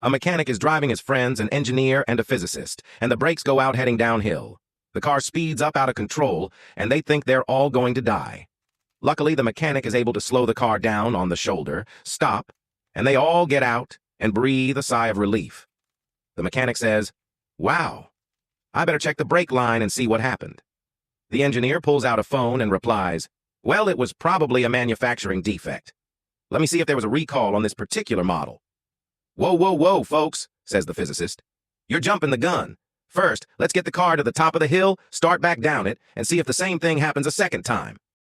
A mechanic is driving his friends, an engineer and a physicist, and the brakes go out heading downhill. The car speeds up out of control, and they think they're all going to die. Luckily, the mechanic is able to slow the car down on the shoulder, stop, and they all get out and breathe a sigh of relief. The mechanic says, "Wow, I better check the brake line and see what happened." The engineer pulls out a phone and replies, "Well, it was probably a manufacturing defect. Let me see if there was a recall on this particular model." "Whoa, whoa, whoa, folks," says the physicist. "You're jumping the gun. First, let's get the car to the top of the hill, start back down it, and see if the same thing happens a second time."